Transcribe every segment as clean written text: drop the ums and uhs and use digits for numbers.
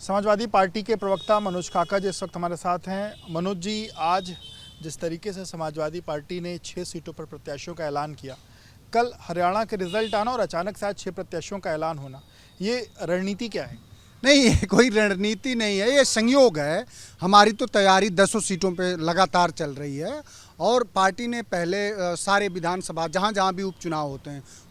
Samajwadi party के प्रवक्ता मनोज काका जी इस वक्त हमारे साथ हैं। मनोज जी, आज जिस तरीके से समाजवादी पार्टी ने 6 सीटों पर प्रत्याशियों का ऐलान किया, कल हरियाणा के रिजल्ट आना और अचानक से आज 6 प्रत्याशियों का ऐलान होना, ये रणनीति क्या है? नहीं, ये कोई रणनीति नहीं है, ये संयोग है। हमारी तो तैयारी 10 सीटों पे लगातार चल रही है और पार्टी ने पहले सारे विधानसभा जहाँ जहाँ भी उपचुनाव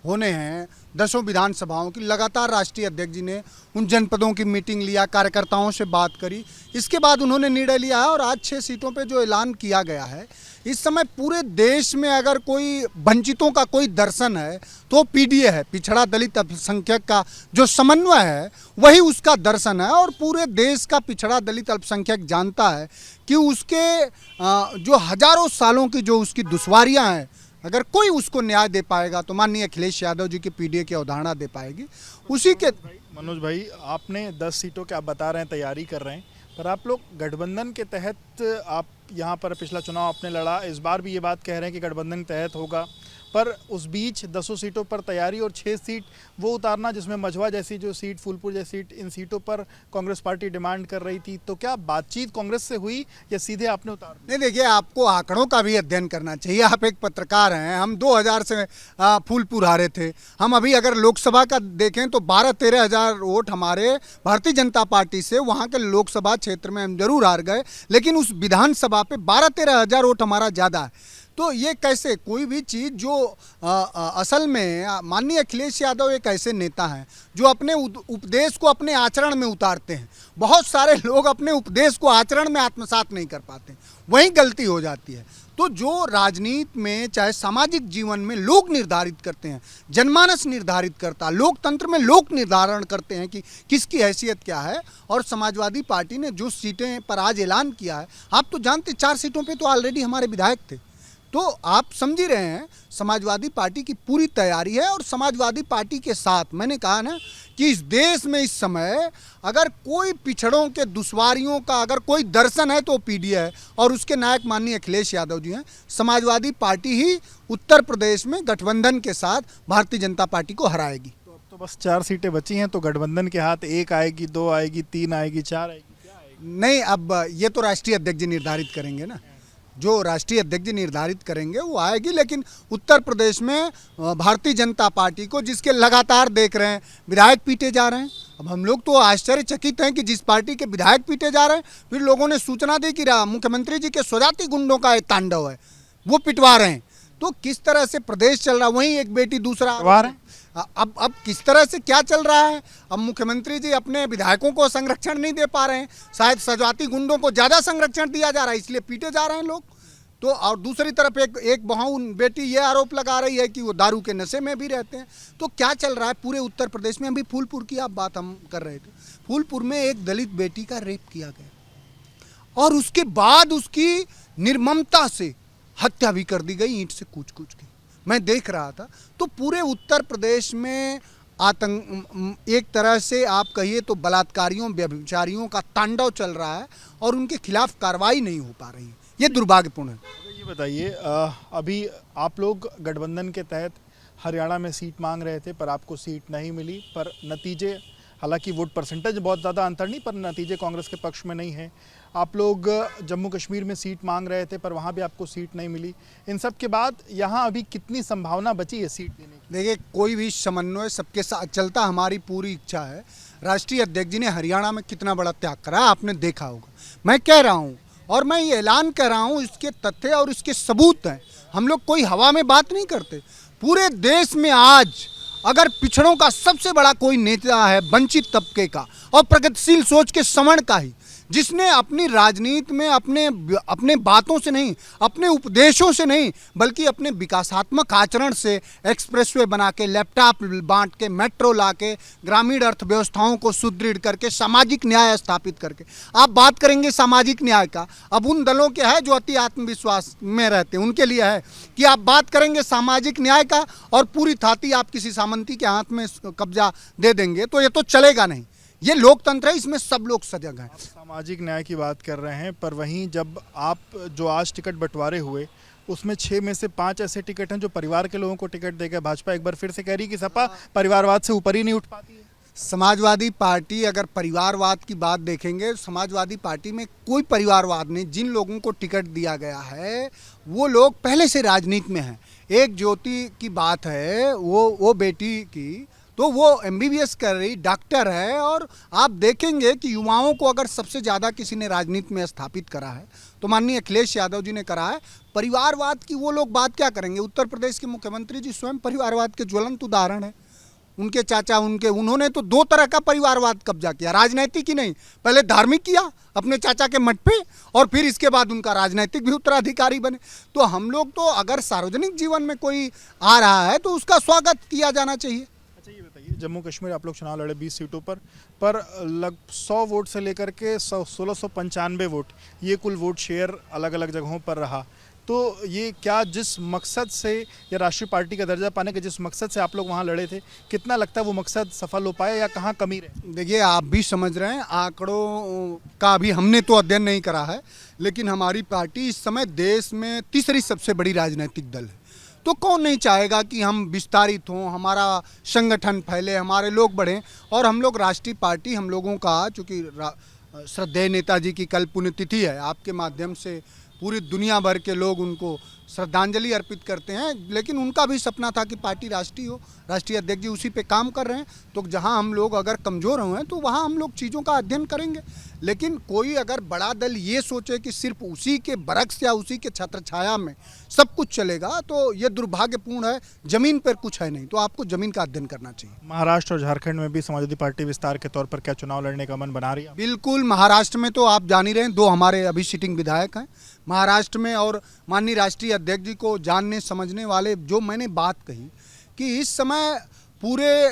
होने हैं 10 विधानसभाओं की लगातार राष्ट्रीय अध्यक्ष जी ने उन जनपदों की मीटिंग लिया, कार्यकर्ताओं से बात करी, इसके बाद उन्होंने निर्णय लिया है और आज 6 सीटों पे जो ऐलान किया गया है, इस समय पूरे देश में अगर कोई वंचितों का कोई दर्शन है तो पीडीए है, पिछड़ा दलित अल्पसंख्यक का जो समन्वय है वही उसका दर्शन है। और पूरे देश का पिछड़ा दलित अल्पसंख्यक जानता है कि उसके जो हजारों सालों की जो उसकी दुश्वारियां हैं, अगर कोई उसको न्याय दे पाएगा तो माननीय अखिलेश यादव जी की पीडीए की अवधारणा दे पाएगी। उसी के मनोज भाई, आपने 10 सीटों के आप बता रहे हैं तैयारी कर रहे हैं, पर आप लोग गठबंधन के तहत आप यहाँ पर पिछला चुनाव आपने लड़ा, इस बार भी ये बात कह रहे हैं कि गठबंधन के तहत होगा, पर उस बीच 10 सीटों पर तैयारी और 6 सीट वो उतारना जिसमें मझवा जैसी जो सीट, फूलपुर जैसी सीट, इन सीटों पर कांग्रेस पार्टी डिमांड कर रही थी, तो क्या बातचीत कांग्रेस से हुई या सीधे आपने उतार? नहीं, देखिए, आपको आंकड़ों का भी अध्ययन करना चाहिए। आप एक पत्रकार हैं, हम 2000 से फूलपुर हारे थे। हम अभी अगर लोकसभा का देखें तो 12-13 हज़ार वोट हमारे भारतीय जनता पार्टी से वहाँ के लोकसभा क्षेत्र में हम जरूर हार गए, लेकिन उस विधानसभा पे 12-13 हज़ार वोट हमारा ज़्यादा है। तो ये कैसे कोई भी चीज़ जो असल में माननीय अखिलेश यादव एक ऐसे नेता हैं जो अपने उपदेश को अपने आचरण में उतारते हैं। बहुत सारे लोग अपने उपदेश को आचरण में आत्मसात नहीं कर पाते, वहीं गलती हो जाती है। तो जो राजनीति में चाहे सामाजिक जीवन में लोग निर्धारित करते हैं, जनमानस निर्धारित करता, लोकतंत्र में लोग निर्धारण करते हैं कि किसकी हैसियत क्या है। और समाजवादी पार्टी ने जो सीटें पर आज ऐलान किया है, आप तो जानते 4 सीटों पे तो ऑलरेडी हमारे विधायक थे, तो आप समझ ही रहे हैं समाजवादी पार्टी की पूरी तैयारी है। और समाजवादी पार्टी के साथ मैंने कहा ना कि इस देश में इस समय अगर कोई पिछड़ों के दुश्वारियों का अगर कोई दर्शन है तो पीडीए है और उसके नायक माननीय अखिलेश यादव जी हैं। समाजवादी पार्टी ही उत्तर प्रदेश में गठबंधन के साथ भारतीय जनता पार्टी को हराएगी। तो अब तो बस 4 सीटें बची हैं, तो गठबंधन के हाथ 1 आएगी, 2 आएगी, 3 आएगी, 4 आएगी, क्या आएगी? नहीं, अब ये तो राष्ट्रीय अध्यक्ष जी निर्धारित करेंगे ना, जो राष्ट्रीय अध्यक्ष जी निर्धारित करेंगे वो आएगी। लेकिन उत्तर प्रदेश में भारतीय जनता पार्टी को जिसके लगातार देख रहे हैं विधायक पीटे जा रहे हैं, अब हम लोग तो आश्चर्यचकित हैं कि जिस पार्टी के विधायक पीटे जा रहे हैं, फिर लोगों ने सूचना दी कि मुख्यमंत्री जी के स्वजाति गुंडों का एक तांडव है, वो पिटवा रहे हैं। तो किस तरह से प्रदेश चल रहा है, वहीं एक बेटी दूसरा अब किस तरह से क्या चल रहा है। अब मुख्यमंत्री जी अपने विधायकों को संरक्षण नहीं दे पा रहे हैं, शायद स्वजाति गुंडों को ज़्यादा संरक्षण दिया जा रहा है, इसलिए पीटे जा रहे हैं लोग। तो और दूसरी तरफ एक बहू बेटी ये आरोप लगा रही है कि वो दारू के नशे में भी रहते हैं। तो क्या चल रहा है पूरे उत्तर प्रदेश में। अभी फूलपुर की आप बात हम कर रहे थे, फूलपुर में एक दलित बेटी का रेप किया गया और उसके बाद उसकी निर्ममता से हत्या भी कर दी गई, ईंट से कूच कूच के। मैं देख रहा था। तो पूरे उत्तर प्रदेश में आतंक, एक तरह से आप कहिए तो बलात्कारियों, व्यभिचारियों का तांडव चल रहा है और उनके खिलाफ कार्रवाई नहीं हो पा रही है। ये दुर्भाग्यपूर्ण है। ये बताइए, अभी आप लोग गठबंधन के तहत हरियाणा में सीट मांग रहे थे, पर आपको सीट नहीं मिली, पर नतीजे, हालांकि वोट परसेंटेज बहुत ज़्यादा अंतर नहीं, पर नतीजे कांग्रेस के पक्ष में नहीं है। आप लोग जम्मू कश्मीर में सीट मांग रहे थे, पर वहाँ भी आपको सीट नहीं मिली। इन सब के बाद यहाँ अभी कितनी संभावना बची है सीट लेने की? देखिए, कोई भी समन्वय सबके साथ चलता, हमारी पूरी इच्छा है। राष्ट्रीय अध्यक्ष जी ने हरियाणा में कितना बड़ा त्याग करा आपने देखा होगा। मैं कह रहा हूँ और मैं ये ऐलान कर रहा हूँ, इसके तथ्य और इसके सबूत हैं। हम लोग कोई हवा में बात नहीं करते। पूरे देश में आज अगर पिछड़ों का सबसे बड़ा कोई नेता है, वंचित तबके का और प्रगतिशील सोच के सवर्ण का ही, जिसने अपनी राजनीति में अपने बातों से नहीं, अपने उपदेशों से नहीं, बल्कि अपने विकासात्मक आचरण से एक्सप्रेसवे बना के, लैपटॉप बांट के, मेट्रो ला के, ग्रामीण अर्थव्यवस्थाओं को सुदृढ़ करके, सामाजिक न्याय स्थापित करके। आप बात करेंगे सामाजिक न्याय का, अब उन दलों के है जो अति आत्मविश्वास में रहते हैं, उनके लिए है कि आप बात करेंगे सामाजिक न्याय का और पूरी थाती आप किसी सामंती के हाथ में कब्जा दे देंगे, तो ये तो चलेगा नहीं। ये लोकतंत्र है, इसमें सब लोग सजग हैं। आप सामाजिक न्याय की बात कर रहे हैं, पर वहीं जब आप जो आज टिकट बंटवारे हुए उसमें 6 में से 5 ऐसे टिकट हैं जो परिवार के लोगों को टिकट देगा। भाजपा एक बार फिर से कह रही कि सपा परिवारवाद से ऊपर ही नहीं उठ पाती है। समाजवादी पार्टी अगर परिवारवाद की बात देखेंगे, समाजवादी पार्टी में कोई परिवारवाद नहीं। जिन लोगों को टिकट दिया गया है वो लोग पहले से राजनीति में हैं। एक ज्योति की बात है, वो बेटी की, तो वो एमबीबीएस कर रही, डॉक्टर है, और आप देखेंगे कि युवाओं को अगर सबसे ज़्यादा किसी ने राजनीति में स्थापित करा है तो माननीय अखिलेश यादव जी ने करा है। परिवारवाद की वो लोग बात क्या करेंगे? उत्तर प्रदेश के मुख्यमंत्री जी स्वयं परिवारवाद के ज्वलंत उदाहरण है। उनके चाचा उन्होंने तो दो तरह का परिवारवाद कब्जा किया, राजनैतिक ही नहीं, पहले धार्मिक किया अपने चाचा के मठ पे, और फिर इसके बाद उनका राजनैतिक भी उत्तराधिकारी बने। तो हम लोग तो अगर सार्वजनिक जीवन में कोई आ रहा है तो उसका स्वागत किया जाना चाहिए। अच्छा ये बताइए, जम्मू कश्मीर आप लोग चुनाव लड़े 20 सीटों पर लगभग 100 वोट से लेकर के 1695 वोट, ये कुल वोट शेयर अलग अलग जगहों पर रहा। तो ये क्या जिस मकसद से या राष्ट्रीय पार्टी का दर्जा पाने के जिस मकसद से आप लोग वहाँ लड़े थे, कितना लगता है वो मकसद सफल हो पाया या कहाँ कमी रहे? देखिए, आप भी समझ रहे हैं, आंकड़ों का भी हमने तो अध्ययन नहीं करा है, लेकिन हमारी पार्टी इस समय देश में तीसरी सबसे बड़ी राजनीतिक दल है। तो कौन नहीं चाहेगा कि हम विस्तारित हों, हमारा संगठन फैले, हमारे लोग बढ़ें। और हम लोग राष्ट्रीय पार्टी, हम लोगों का चूँकि श्रद्धेय नेताजी की कल पुण्यतिथि है, आपके माध्यम से पूरी दुनिया भर के लोग उनको श्रद्धांजलि अर्पित करते हैं, लेकिन उनका भी सपना था कि पार्टी राष्ट्रीय हो। राष्ट्रीय अध्यक्ष जी उसी पे काम कर रहे हैं। तो जहां हम लोग अगर कमज़ोर हुए तो वहां हम लोग चीज़ों का अध्ययन करेंगे। लेकिन कोई अगर बड़ा दल ये सोचे कि सिर्फ उसी के बरक्स या उसी के छत्र छाया में सब कुछ चलेगा, तो ये दुर्भाग्यपूर्ण है। ज़मीन पर कुछ है नहीं, तो आपको ज़मीन का अध्ययन करना चाहिए। महाराष्ट्र और झारखंड में भी समाजवादी पार्टी विस्तार के तौर पर क्या चुनाव लड़ने का मन बना रही है? बिल्कुल, महाराष्ट्र में तो आप जान ही रहे हैं, 2 हमारे अभी सिटिंग विधायक हैं महाराष्ट्र में। और माननीय राष्ट्रीय अध्यक्ष जी को जानने समझने वाले, जो मैंने बात कही कि इस समय पूरे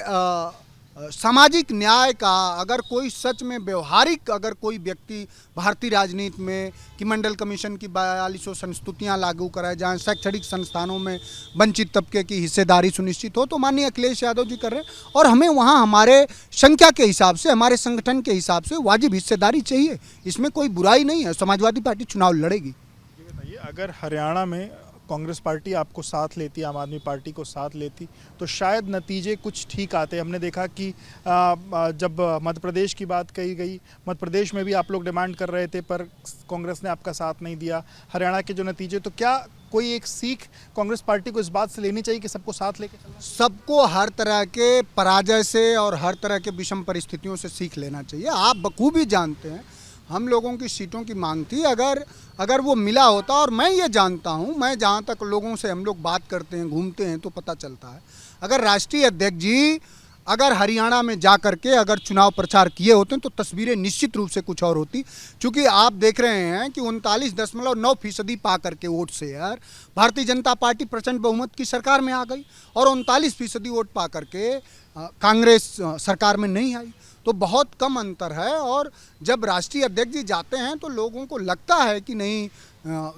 सामाजिक न्याय का अगर कोई सच में व्यवहारिक अगर कोई व्यक्ति भारतीय राजनीति में कि मंडल कमीशन की 4200 संस्तुतियाँ लागू कराए, जहाँ शैक्षणिक संस्थानों में वंचित तबके की हिस्सेदारी सुनिश्चित हो, तो माननीय अखिलेश यादव जी कर रहे हैं। और हमें वहाँ हमारे संख्या के हिसाब से, हमारे संगठन के हिसाब से वाजिब हिस्सेदारी चाहिए, इसमें कोई बुराई नहीं है। समाजवादी पार्टी चुनाव लड़ेगी। ये बताइए, अगर हरियाणा में कांग्रेस पार्टी आपको साथ लेती, आम आदमी पार्टी को साथ लेती, तो शायद नतीजे कुछ ठीक आते। हमने देखा कि जब मध्य प्रदेश की बात कही गई, मध्य प्रदेश में भी आप लोग डिमांड कर रहे थे पर कांग्रेस ने आपका साथ नहीं दिया। हरियाणा के जो नतीजे, तो क्या कोई एक सीख कांग्रेस पार्टी को इस बात से लेनी चाहिए कि सबको साथ लेके चलना? सबको हर तरह के पराजय से और हर तरह के विषम परिस्थितियों से सीख लेना चाहिए। आप बखूबी जानते हैं हम लोगों की सीटों की मांग थी, अगर वो मिला होता, और मैं ये जानता हूँ, मैं जहाँ तक लोगों से हम लोग बात करते हैं, घूमते हैं, तो पता चलता है अगर राष्ट्रीय अध्यक्ष जी अगर हरियाणा में जा करके अगर चुनाव प्रचार किए होते तो तस्वीरें निश्चित रूप से कुछ और होती। क्योंकि आप देख रहे हैं कि 39.9% पा करके वोट से यार भारतीय जनता पार्टी प्रचंड बहुमत की सरकार में आ गई, और 39% वोट पा करके कांग्रेस सरकार में नहीं आई। तो बहुत कम अंतर है। और जब राष्ट्रीय अध्यक्ष जी जाते हैं तो लोगों को लगता है कि नहीं,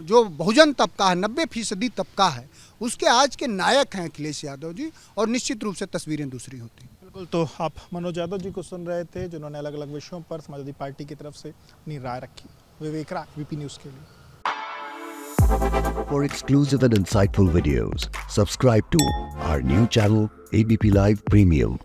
जो बहुजन तबका है, 90% तबका है, उसके आज के नायक हैं अखिलेश यादव जी, और निश्चित रूप से तस्वीरें दूसरी होती। बिल्कुल, तो आप मनोज यादव जी को सुन रहे थे, जिन्होंने अलग अलग विषयों पर समाजवादी पार्टी की तरफ से अपनी राय रखी। विवेक राय, वीपी न्यूज़ के लिए। For exclusive and insightful videos, subscribe to our new channel ABP Live Premium.